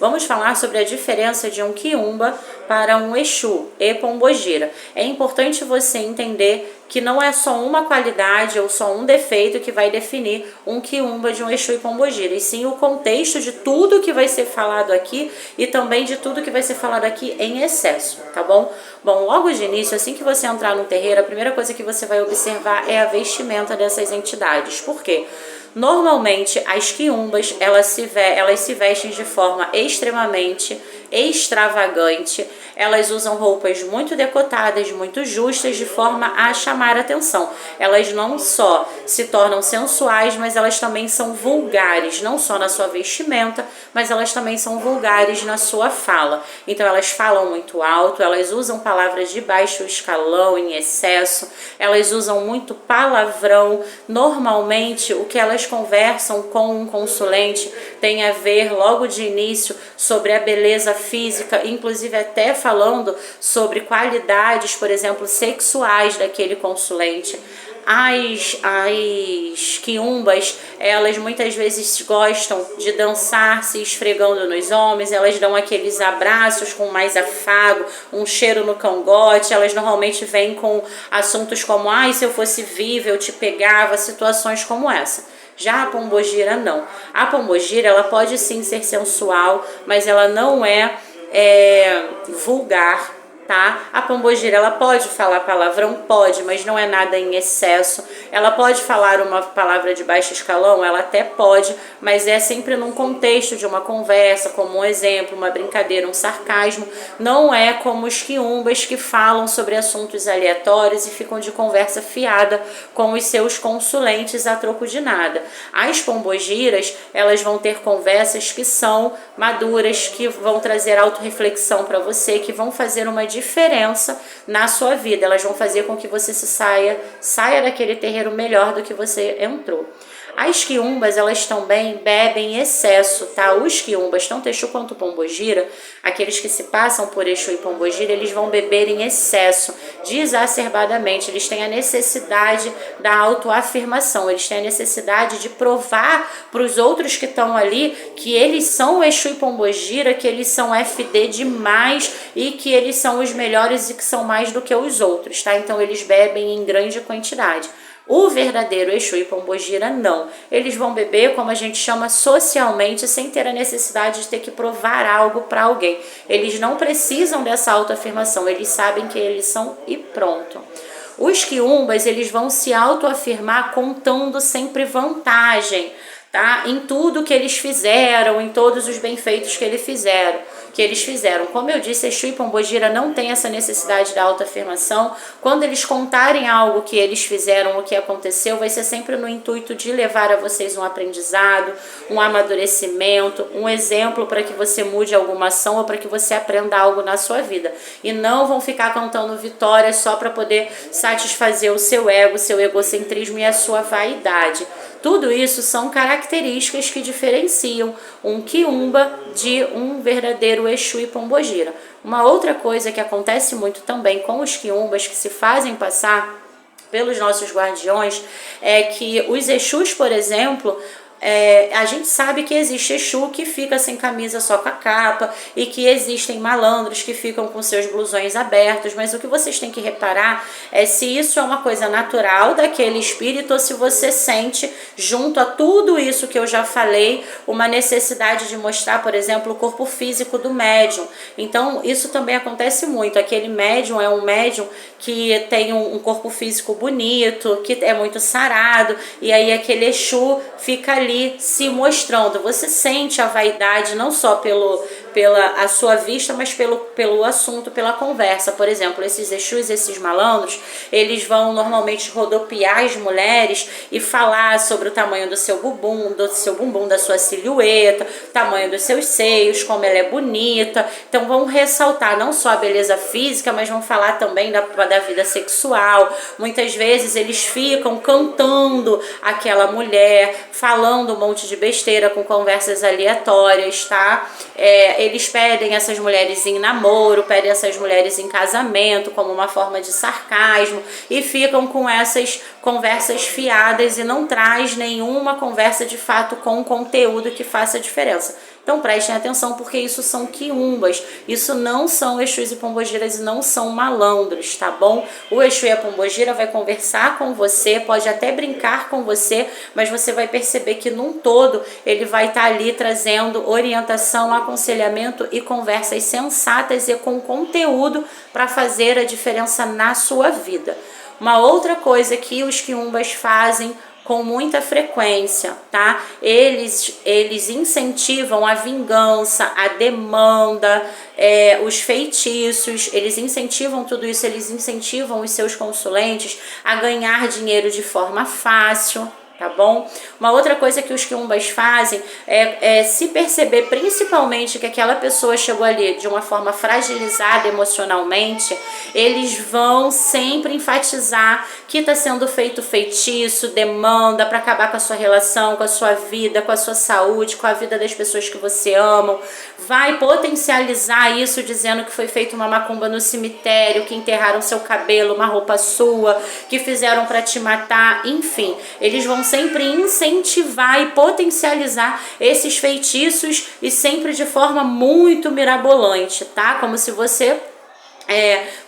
vamos falar sobre a diferença de um quiumba para um Exu e Pombogira. É importante você entender que não é só uma qualidade ou só um defeito que vai definir um quiumba de um Exu e Pombogira, e sim o contexto de tudo que vai ser falado aqui e também de tudo que vai ser falado aqui em excesso, tá bom? Bom, logo de início, assim que você entrar no terreiro, a primeira coisa que você vai observar é a vestimenta dessas entidades. Por quê? Normalmente, as quiumbas, elas se vestem de forma extremamente extravagante, elas usam roupas muito decotadas, muito justas, de forma a chamar atenção. Elas não só se tornam sensuais, mas elas também são vulgares, não só na sua vestimenta, mas elas também são vulgares na sua fala. Então elas falam muito alto, elas usam palavras de baixo escalão, em excesso, elas usam muito palavrão. Normalmente o que elas conversam com um consulente tem a ver logo de início sobre a beleza física, inclusive até falando sobre qualidades, por exemplo, sexuais daquele consulente. As quiumbas, elas muitas vezes gostam de dançar se esfregando nos homens, elas dão aqueles abraços com mais afago, um cheiro no cangote, elas normalmente vêm com assuntos como: ai, se eu fosse viva eu te pegava, situações como essa. Já a pombogira não. A pombogira, ela pode sim ser sensual, mas ela não é vulgar, tá? A pombogira, ela pode falar palavrão? Pode, mas não é nada em excesso. Ela pode falar uma palavra de baixo escalão? Ela até pode, mas é sempre num contexto de uma conversa, como um exemplo, uma brincadeira, um sarcasmo. Não é como os quiumbas que falam sobre assuntos aleatórios e ficam de conversa fiada com os seus consulentes a troco de nada. As pombogiras, elas vão ter conversas que são maduras, que vão trazer autorreflexão para você, que vão fazer uma diferença na sua vida. Elas vão fazer com que você saia daquele terreiro melhor do que você entrou. As quiumbas, elas também bebem em excesso, tá? Os quiumbas, tanto Exu quanto Pombogira, aqueles que se passam por Exu e Pombogira, eles vão beber em excesso, exacerbadamente. Eles têm a necessidade da autoafirmação, eles têm a necessidade de provar para os outros que estão ali que eles são Exu e Pombogira, que eles são FD demais e que eles são os melhores e que são mais do que os outros, tá? Então eles bebem em grande quantidade. O verdadeiro Exu e Pombogira não. Eles vão beber, como a gente chama, socialmente, sem ter a necessidade de ter que provar algo para alguém. Eles não precisam dessa autoafirmação, eles sabem que eles são e pronto. Os quiumbas, eles vão se autoafirmar contando sempre vantagem, tá? Em tudo que eles fizeram, em todos os benfeitos que eles fizeram. Como eu disse, Exu e Pombogira não tem essa necessidade da autoafirmação. Quando eles contarem algo que eles fizeram, o que aconteceu, vai ser sempre no intuito de levar a vocês um aprendizado, um amadurecimento, um exemplo para que você mude alguma ação ou para que você aprenda algo na sua vida. E não vão ficar cantando vitórias só para poder satisfazer o seu ego, seu egocentrismo e a sua vaidade. Tudo isso são características que diferenciam um quiumba de um verdadeiro Exu e Pombogira. Uma outra coisa que acontece muito também com os quiumbas que se fazem passar pelos nossos guardiões é que os Exus, por exemplo, a gente sabe que existe Exu que fica sem camisa, só com a capa, e que existem malandros que ficam com seus blusões abertos, mas o que vocês têm que reparar é se isso é uma coisa natural daquele espírito ou se você sente, junto a tudo isso que eu já falei, uma necessidade de mostrar, por exemplo, o corpo físico do médium. Então isso também acontece muito. Aquele médium é um médium que tem um corpo físico bonito, que é muito sarado, e aí aquele Exu fica ali se mostrando. Você sente a vaidade não só pela a sua vista, mas pelo assunto, pela conversa. Por exemplo, esses Exus, esses malandros, eles vão normalmente rodopiar as mulheres e falar sobre o tamanho do seu bumbum, da sua silhueta, tamanho dos seus seios, como ela é bonita. Então vão ressaltar não só a beleza física, mas vão falar também da vida sexual. Muitas vezes eles ficam cantando aquela mulher, falando um monte de besteira com conversas aleatórias, tá? Eles pedem essas mulheres em namoro, pedem essas mulheres em casamento como uma forma de sarcasmo e ficam com essas conversas fiadas e não traz nenhuma conversa de fato com conteúdo que faça diferença. Então prestem atenção, porque isso são quiumbas, isso não são Exus e Pombogiras e não são malandros, tá bom? O Exu e a Pombogira vai conversar com você, pode até brincar com você, mas você vai perceber que num todo ele vai estar ali trazendo orientação, aconselhamento e conversas sensatas e com conteúdo para fazer a diferença na sua vida. Uma outra coisa que os quiumbas fazem com muita frequência, tá? Eles incentivam a vingança, a demanda, os feitiços, eles incentivam tudo isso, eles incentivam os seus consulentes a ganhar dinheiro de forma fácil, tá bom? Uma outra coisa que os quiumbas fazem é se perceber principalmente que aquela pessoa chegou ali de uma forma fragilizada emocionalmente, eles vão sempre enfatizar que está sendo feito feitiço, demanda para acabar com a sua relação, com a sua vida, com a sua saúde, com a vida das pessoas que você ama. Vai potencializar isso dizendo que foi feita uma macumba no cemitério, que enterraram seu cabelo, uma roupa sua, que fizeram para te matar, enfim. Eles vão sempre incentivar e potencializar esses feitiços e sempre de forma muito mirabolante, tá? Como se você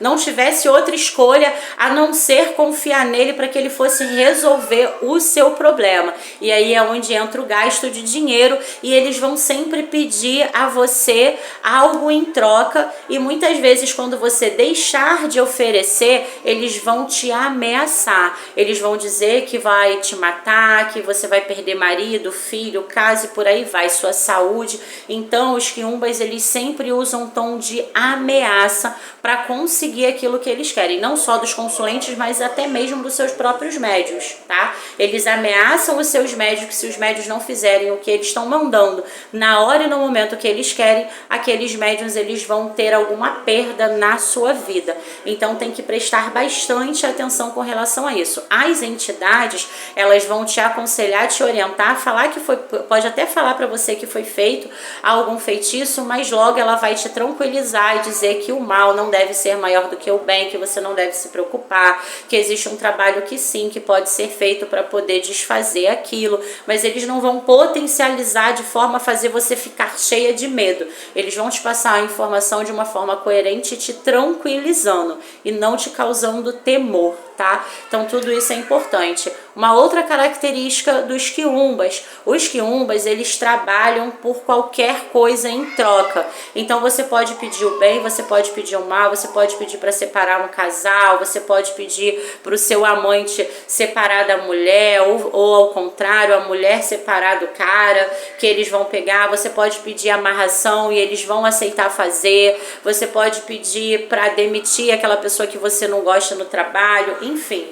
não tivesse outra escolha a não ser confiar nele para que ele fosse resolver o seu problema. E aí é onde entra o gasto de dinheiro, e eles vão sempre pedir a você algo em troca, e muitas vezes quando você deixar de oferecer, eles vão te ameaçar. Eles vão dizer que vai te matar, que você vai perder marido, filho, casa e por aí vai, sua saúde. Então os quiumbas, eles sempre usam um tom de ameaça para conseguir aquilo que eles querem, não só dos consulentes, mas até mesmo dos seus próprios médiuns, tá? Eles ameaçam os seus médiuns que se os médiuns não fizerem o que eles estão mandando na hora e no momento que eles querem, aqueles médiuns eles vão ter alguma perda na sua vida. Então tem que prestar bastante atenção com relação a isso. As entidades, elas vão te aconselhar, te orientar, falar que pode até falar para você que foi feito algum feitiço, mas logo ela vai te tranquilizar e dizer que o mal não deve ser maior do que o bem, que você não deve se preocupar, que existe um trabalho que sim, que pode ser feito para poder desfazer aquilo, mas eles não vão potencializar de forma a fazer você ficar cheia de medo. Eles vão te passar a informação de uma forma coerente, te tranquilizando e não te causando temor, tá? Então tudo isso é importante. Uma outra característica dos quiumbas, os quiumbas, eles trabalham por qualquer coisa em troca. Então você pode pedir o bem, você pode pedir o mal, você pode pedir para separar um casal, você pode pedir para o seu amante separar da mulher, ou ao contrário, a mulher separar do cara, que eles vão pegar. Você pode pedir amarração e eles vão aceitar fazer. Você pode pedir para demitir aquela pessoa que você não gosta no trabalho, enfim.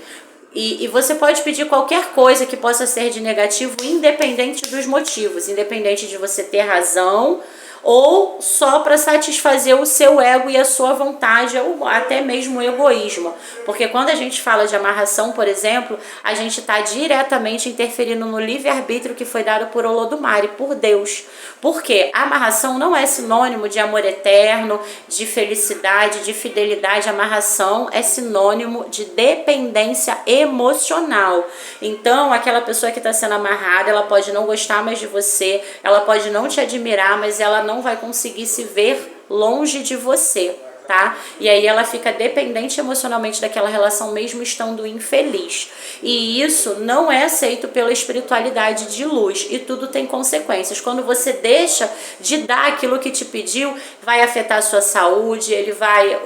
E você pode pedir qualquer coisa que possa ser de negativo, independente dos motivos, independente de você ter razão ou só para satisfazer o seu ego e a sua vontade, ou até mesmo o egoísmo. Porque quando a gente fala de amarração, por exemplo, a gente está diretamente interferindo no livre-arbítrio que foi dado por Olodumare, por Deus. Porque a amarração não é sinônimo de amor eterno, de felicidade, de fidelidade. A amarração é sinônimo de dependência emocional. Então, aquela pessoa que está sendo amarrada, ela pode não gostar mais de você, ela pode não te admirar, mas ela não vai conseguir se ver longe de você, tá? E aí ela fica dependente emocionalmente daquela relação mesmo estando infeliz. E isso não é aceito pela espiritualidade de luz, e tudo tem consequências. Quando você deixa de dar aquilo que te pediu, vai afetar a sua saúde,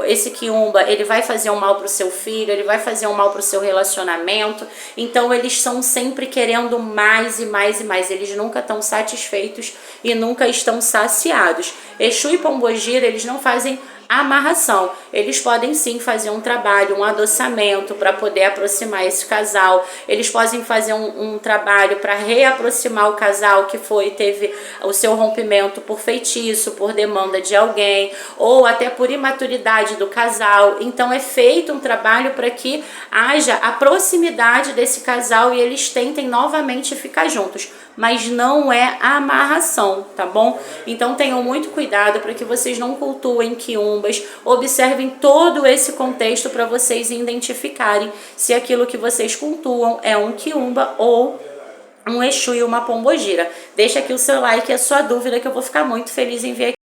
esse quiumba, ele vai fazer um mal pro seu filho, ele vai fazer um mal pro seu relacionamento. Então eles são sempre querendo mais e mais e mais, eles nunca estão satisfeitos e nunca estão saciados. Exu e Pombogira, eles não fazem amarração. Eles podem sim fazer um trabalho, um adoçamento para poder aproximar esse casal. Eles podem fazer um trabalho para reaproximar o casal que teve o seu rompimento por feitiço, por demanda de alguém, ou até por imaturidade do casal. Então é feito um trabalho para que haja a proximidade desse casal e eles tentem novamente ficar juntos. Mas não é amarração, tá bom? Então tenham muito cuidado para que vocês não cultuem quiumbas. Observem todo esse contexto para vocês identificarem se aquilo que vocês cultuam é um quiumba ou um Exu e uma Pombogira. Deixa aqui o seu like e a sua dúvida que eu vou ficar muito feliz em ver aqui.